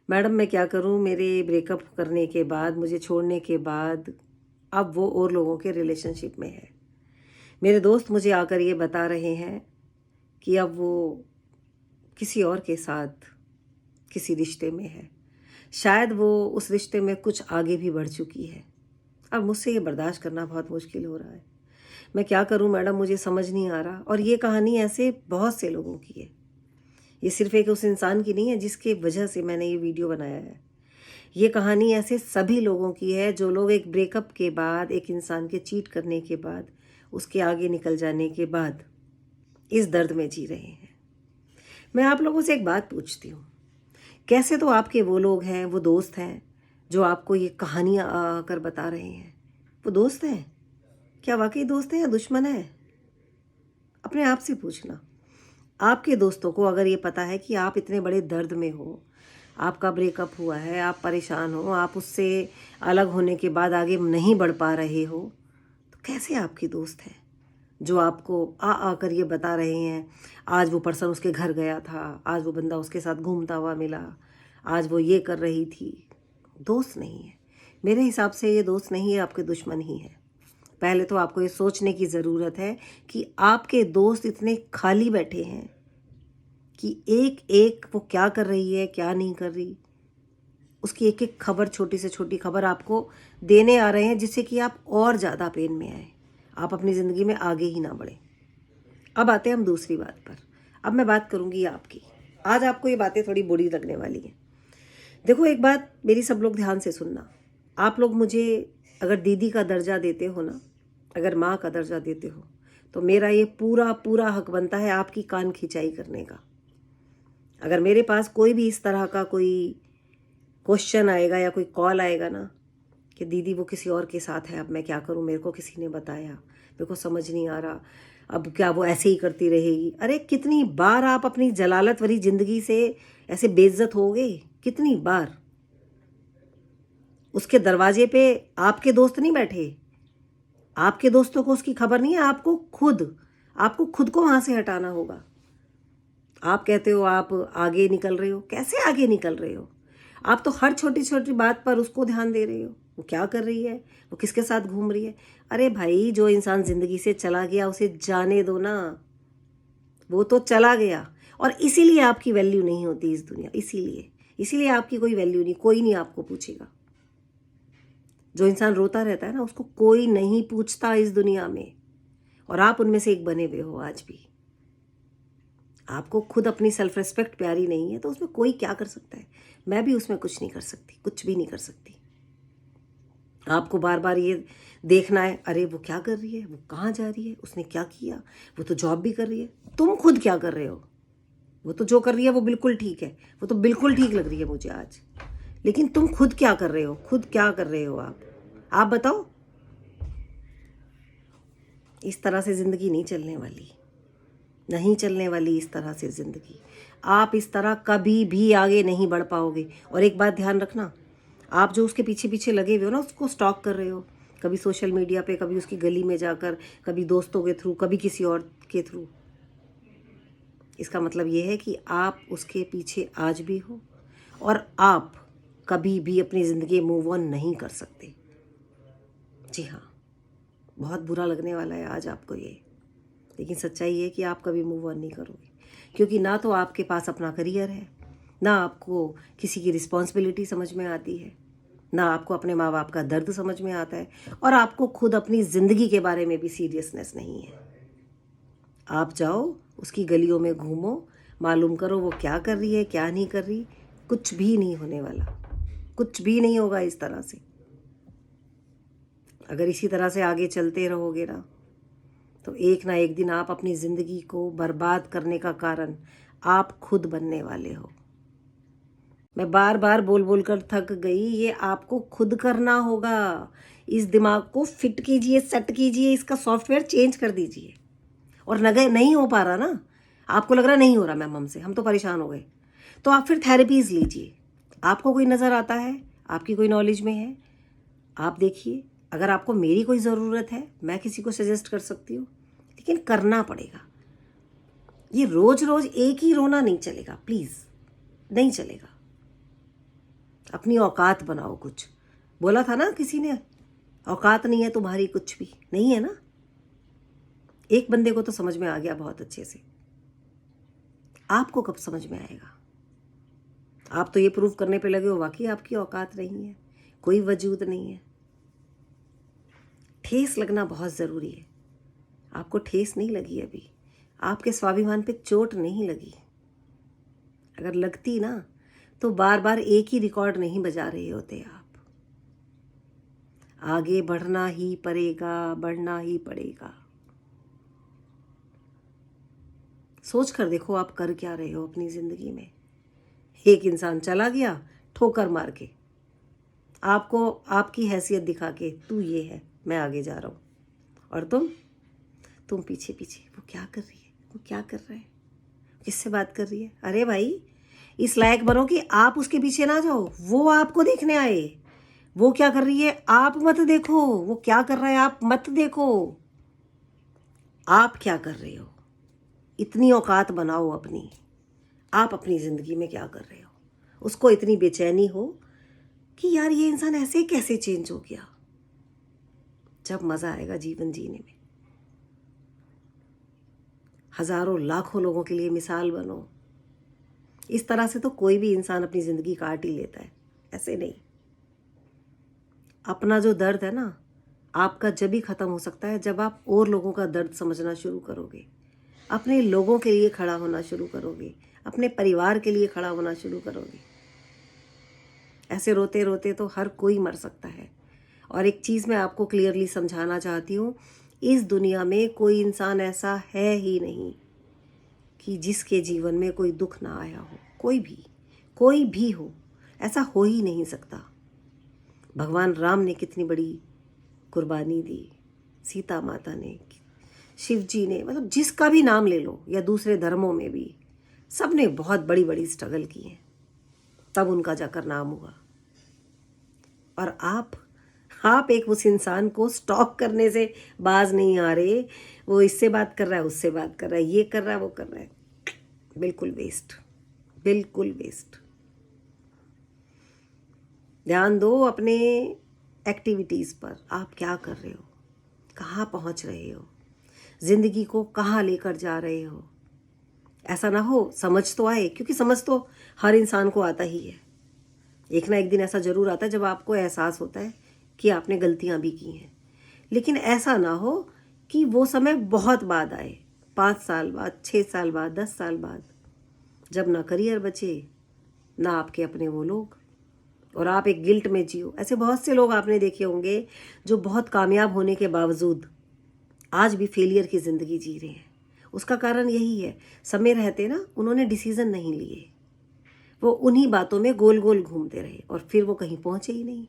Madam मैं क्या करूं, मेरे ब्रेकअप करने के बाद, मुझे छोड़ने के बाद अब वो और लोगों के रिलेशनशिप में है। मेरे दोस्त मुझे आकर ये बता रहे हैं कि अब वो किसी और के साथ किसी रिश्ते में है। शायद वो उस रिश्ते में कुछ आगे भी बढ़ चुकी है। अब मुझसे ये बर्दाश्त करना बहुत मुश्किल हो रहा है। मैं क्या करूं मैडम, मुझे समझ नहीं आ रहा। और ये कहानी ऐसे बहुत से लोगों की है। ये सिर्फ एक उस इंसान की नहीं है जिसकी वजह से मैंने ये वीडियो बनाया है। ये कहानी ऐसे सभी लोगों की है जो लोग एक ब्रेकअप के बाद, एक इंसान के चीट करने के बाद, उसके आगे निकल जाने के बाद इस दर्द में जी रहे हैं। मैं आप लोगों से एक बात पूछती हूँ, कैसे तो आपके वो लोग हैं, वो दोस्त हैं जो आपको ये कहानियाँ आकर बता रहे हैं, वो दोस्त हैं? क्या वाकई दोस्त हैं या दुश्मन है? अपने आप से पूछना। आपके दोस्तों को अगर ये पता है कि आप इतने बड़े दर्द में हो, आपका ब्रेकअप हुआ है, आप परेशान हो, आप उससे अलग होने के बाद आगे नहीं बढ़ पा रहे हो, तो कैसे आपके दोस्त हैं जो आपको आकर ये बता रहे हैं, आज वो पर्सन उसके घर गया था, आज वो बंदा उसके साथ घूमता हुआ मिला, आज वो ये कर रही थी। दोस्त नहीं है। मेरे हिसाब से ये दोस्त नहीं है, आपके दुश्मन ही है। पहले तो आपको ये सोचने की ज़रूरत है कि आपके दोस्त इतने खाली बैठे हैं कि एक एक वो क्या कर रही है, क्या नहीं कर रही, उसकी एक एक खबर, छोटी से छोटी खबर आपको देने आ रहे हैं, जिससे कि आप और ज़्यादा पेन में आए, आप अपनी ज़िंदगी में आगे ही ना बढ़ें। अब आते हैं हम दूसरी बात पर। अब मैं बात करूंगी आपकी। आज आपको ये बातें थोड़ी बुरी लगने वाली हैं। देखो, एक बात मेरी सब लोग ध्यान से सुनना। आप लोग मुझे अगर दीदी का दर्जा देते हो ना, अगर माँ का दर्जा देते हो, तो मेरा ये पूरा पूरा हक बनता है आपकी कान खिंचाई करने का। अगर मेरे पास कोई भी इस तरह का कोई क्वेश्चन आएगा या कोई कॉल आएगा ना कि दीदी वो किसी और के साथ है, अब मैं क्या करूं, मेरे को किसी ने बताया, मेरे को समझ नहीं आ रहा, अब क्या वो ऐसे ही करती रहेगी। अरे कितनी बार आप अपनी जलालत भरी जिंदगी से ऐसे बेइज्जत होगे, कितनी बार। उसके दरवाजे पे आपके दोस्त नहीं बैठे, आपके दोस्तों को उसकी खबर नहीं है, आपको खुद को वहां से हटाना होगा। आप कहते हो आप आगे निकल रहे हो, कैसे आगे निकल रहे हो? आप तो हर छोटी छोटी बात पर उसको ध्यान दे रहे हो, वो क्या कर रही है, वो किसके साथ घूम रही है। अरे भाई, जो इंसान जिंदगी से चला गया उसे जाने दो ना, वो तो चला गया। और इसीलिए आपकी वैल्यू नहीं होती इस दुनिया, इसीलिए आपकी कोई वैल्यू नहीं, कोई नहीं आपको पूछेगा। जो इंसान रोता रहता है ना, उसको कोई नहीं पूछता इस दुनिया में। और आप उनमें से एक बने हुए हो आज भी। आपको खुद अपनी सेल्फ रिस्पेक्ट प्यारी नहीं है तो उसमें कोई क्या कर सकता है? मैं भी उसमें कुछ नहीं कर सकती, कुछ भी नहीं कर सकती। आपको बार बार ये देखना है, अरे वो क्या कर रही है, वो कहाँ जा रही है, उसने क्या किया, वो तो जॉब भी कर रही है, तुम खुद क्या कर रहे हो? वो तो जो कर रही है वो बिल्कुल ठीक है, वो तो बिल्कुल ठीक लग रही है मुझे आज। लेकिन तुम खुद क्या कर रहे हो, खुद क्या कर रहे हो आप बताओ। इस तरह से ज़िंदगी नहीं चलने वाली, नहीं चलने वाली इस तरह से ज़िंदगी। आप इस तरह कभी भी आगे नहीं बढ़ पाओगे। और एक बात ध्यान रखना, आप जो उसके पीछे पीछे लगे हुए हो ना, उसको स्टॉक कर रहे हो, कभी सोशल मीडिया पे, कभी उसकी गली में जाकर, कभी दोस्तों के थ्रू, कभी किसी और के थ्रू, इसका मतलब ये है कि आप उसके पीछे आज भी हो और आप कभी भी अपनी ज़िंदगी मूव ऑन नहीं कर सकते। जी हाँ, बहुत बुरा लगने वाला है आज आपको ये, लेकिन सच्चाई ये है कि आप कभी मूव ऑन नहीं करोगे। क्योंकि ना तो आपके पास अपना करियर है, ना आपको किसी की रिस्पॉन्सिबिलिटी समझ में आती है, ना आपको अपने माँ बाप का दर्द समझ में आता है, और आपको खुद अपनी ज़िंदगी के बारे में भी सीरियसनेस नहीं है। आप जाओ उसकी गलियों में घूमो, मालूम करो वो क्या कर रही है, क्या नहीं कर रही। कुछ भी नहीं होने वाला, कुछ भी नहीं होगा इस तरह से। अगर इसी तरह से आगे चलते रहोगे तो एक ना एक दिन आप अपनी ज़िंदगी को बर्बाद करने का कारण आप खुद बनने वाले हो। मैं बार बार बोल बोल कर थक गई, ये आपको खुद करना होगा। इस दिमाग को फिट कीजिए, सेट कीजिए, इसका सॉफ्टवेयर चेंज कर दीजिए। और नहीं हो पा रहा ना, आपको लग रहा नहीं हो रहा मैम हमसे, हम तो परेशान हो गए, तो आप फिर थेरेपीज लीजिए। आपको कोई नज़र आता है, आपकी कोई नॉलेज में है, आप देखिए। अगर आपको मेरी कोई ज़रूरत है, मैं किसी को सजेस्ट कर सकती हूँ, लेकिन करना पड़ेगा। ये रोज रोज एक ही रोना नहीं चलेगा, प्लीज़, नहीं चलेगा। अपनी औकात बनाओ कुछ। बोला था ना किसी ने, औकात नहीं है तुम्हारी कुछ भी, नहीं है ना। एक बंदे को तो समझ में आ गया बहुत अच्छे से, आपको कब समझ में आएगा? आप तो ये प्रूव करने पे लगे हो वाकई आपकी औकात नहीं है, कोई वजूद नहीं है। ठेस लगना बहुत ज़रूरी है। आपको ठेस नहीं लगी अभी, आपके स्वाभिमान पे चोट नहीं लगी। अगर लगती ना तो बार बार एक ही रिकॉर्ड नहीं बजा रहे होते आप। आगे बढ़ना ही पड़ेगा, बढ़ना ही पड़ेगा। सोच कर देखो आप कर क्या रहे हो अपनी ज़िंदगी में। एक इंसान चला गया ठोकर मार के, आपको आपकी हैसियत दिखा के, तू ये है, मैं आगे जा रहा हूँ, और तुम पीछे पीछे। वो क्या कर रही है, वो क्या कर रहा है, किससे बात कर रही है? अरे भाई, इस लायक बनो कि आप उसके पीछे ना जाओ, वो आपको देखने आए। वो क्या कर रही है आप मत देखो, वो क्या कर रहा है आप मत देखो, आप क्या कर रहे हो। इतनी औकात बनाओ अपनी, आप अपनी ज़िंदगी में क्या कर रहे हो। उसको इतनी बेचैनी हो कि यार ये इंसान ऐसे कैसे चेंज हो गया। जब मज़ा आएगा जीवन जीने में, हज़ारों लाखों लोगों के लिए मिसाल बनो। इस तरह से तो कोई भी इंसान अपनी ज़िंदगी काट ही लेता है, ऐसे नहीं। अपना जो दर्द है ना, आपका जब भी ख़त्म हो सकता है जब आप और लोगों का दर्द समझना शुरू करोगे, अपने लोगों के लिए खड़ा होना शुरू करोगे, अपने परिवार के लिए खड़ा होना शुरू करोगे। ऐसे रोते रोते तो हर कोई मर सकता है। और एक चीज़ मैं आपको क्लियरली समझाना चाहती हूँ, इस दुनिया में कोई इंसान ऐसा है ही नहीं कि जिसके जीवन में कोई दुख ना आया हो। कोई भी हो, ऐसा हो ही नहीं सकता। भगवान राम ने कितनी बड़ी कुर्बानी दी, सीता माता ने, शिव जी ने, मतलब जिसका भी नाम ले लो, या दूसरे धर्मों में भी सब ने बहुत बड़ी बड़ी स्ट्रगल की है, तब उनका जाकर नाम हुआ। और आप एक उस इंसान को स्टॉक करने से बाज नहीं आ रहे। वो इससे बात कर रहा है, उससे बात कर रहा है, ये कर रहा है, वो कर रहा है। बिल्कुल वेस्ट, बिल्कुल वेस्ट। ध्यान दो अपने एक्टिविटीज़ पर, आप क्या कर रहे हो, कहाँ पहुँच रहे हो, ज़िंदगी को कहाँ लेकर जा रहे हो। ऐसा ना हो समझ तो आए, क्योंकि समझ तो हर इंसान को आता ही है। एक ना एक दिन ऐसा ज़रूर आता है जब आपको एहसास होता है कि आपने गलतियाँ भी की हैं। लेकिन ऐसा ना हो कि वो समय बहुत बाद आए, 5 साल बाद, 6 साल बाद, 10 साल बाद, जब ना करियर बचे, ना आपके अपने वो लोग, और आप एक गिल्ट में जियो। ऐसे बहुत से लोग आपने देखे होंगे जो बहुत कामयाब होने के बावजूद आज भी फेलियर की ज़िंदगी जी रहे हैं। उसका कारण यही है, समय रहते ना उन्होंने डिसीज़न नहीं लिए, वो उन्हीं बातों में गोल गोल घूमते रहे और फिर वो कहीं पहुंचे ही नहीं।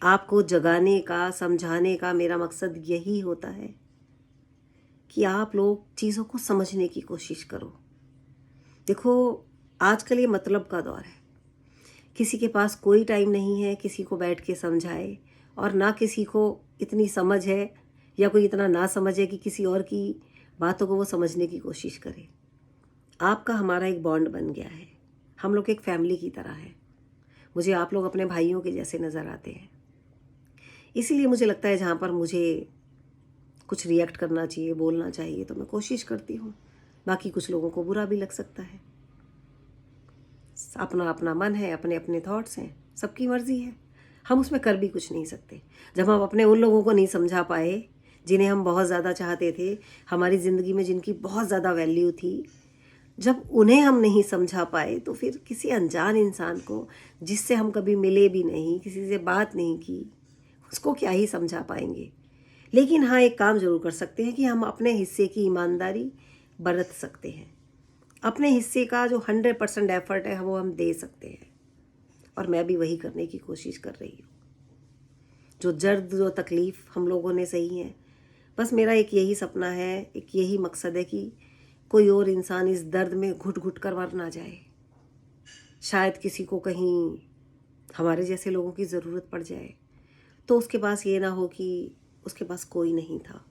आपको जगाने का, समझाने का मेरा मकसद यही होता है कि आप लोग चीज़ों को समझने की कोशिश करो। देखो, आजकल ये मतलब का दौर है, किसी के पास कोई टाइम नहीं है किसी को बैठ के समझाए, और ना किसी को इतनी समझ है या कोई इतना ना समझे कि किसी और की बातों को वो समझने की कोशिश करे। आपका हमारा एक बॉन्ड बन गया है, हम लोग एक फैमिली की तरह है। मुझे आप लोग अपने भाइयों के जैसे नज़र आते हैं। इसीलिए मुझे लगता है जहाँ पर मुझे कुछ रिएक्ट करना चाहिए, बोलना चाहिए, तो मैं कोशिश करती हूँ। बाकी कुछ लोगों को बुरा भी लग सकता है, अपना अपना मन है, अपने अपने थॉट्स हैं, सबकी मर्जी है, हम उसमें कर भी कुछ नहीं सकते। जब हम अपने उन लोगों को नहीं समझा पाए जिन्हें हम बहुत ज़्यादा चाहते थे, हमारी ज़िंदगी में जिनकी बहुत ज़्यादा वैल्यू थी, जब उन्हें हम नहीं समझा पाए, तो फिर किसी अनजान इंसान को, जिससे हम कभी मिले भी नहीं, किसी से बात नहीं की, उसको क्या ही समझा पाएंगे। लेकिन हाँ, एक काम ज़रूर कर सकते हैं कि हम अपने हिस्से की ईमानदारी बरत सकते हैं। अपने हिस्से का जो 100% एफर्ट है वो हम दे सकते हैं, और मैं भी वही करने की कोशिश कर रही हूँ। जो दर्द, जो तकलीफ़ हम लोगों ने सही है, बस मेरा एक यही सपना है, एक यही मकसद है कि कोई और इंसान इस दर्द में घुट घुट कर मर ना जाए। शायद किसी को कहीं हमारे जैसे लोगों की ज़रूरत पड़ जाए, तो उसके पास ये ना हो कि उसके पास कोई नहीं था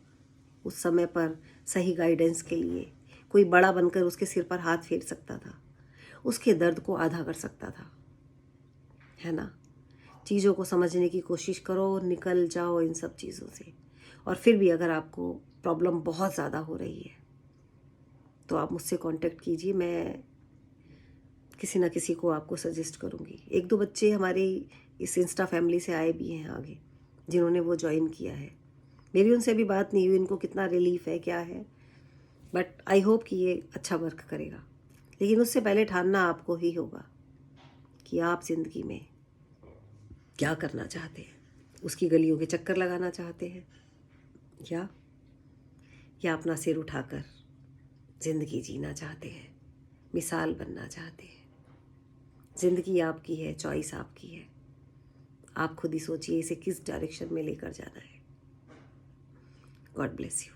उस समय पर सही गाइडेंस के लिए, कोई बड़ा बनकर उसके सिर पर हाथ फेर सकता था, उसके दर्द को आधा कर सकता था। है ना। चीज़ों को समझने की कोशिश करो और निकल जाओ इन सब चीज़ों से। और फिर भी अगर आपको प्रॉब्लम बहुत ज़्यादा हो रही है तो आप मुझसे कांटेक्ट कीजिए, मैं किसी ना किसी को आपको सजेस्ट करूँगी। 1-2 बच्चे हमारे इस इंस्टा फैमिली से आए भी हैं आगे, जिन्होंने वो ज्वाइन किया है। मेरी उनसे अभी बात नहीं हुई, इनको कितना रिलीफ है क्या है, बट आई होप कि ये अच्छा वर्क करेगा। लेकिन उससे पहले ठानना आपको ही होगा कि आप ज़िंदगी में क्या करना चाहते हैं। उसकी गलियों के चक्कर लगाना चाहते हैं या अपना सिर उठाकर ज़िंदगी जीना चाहते हैं, मिसाल बनना चाहते हैं। ज़िंदगी आपकी है, चॉइस आपकी है। आप खुद ही सोचिए इसे किस डायरेक्शन में लेकर जाना है। God bless you.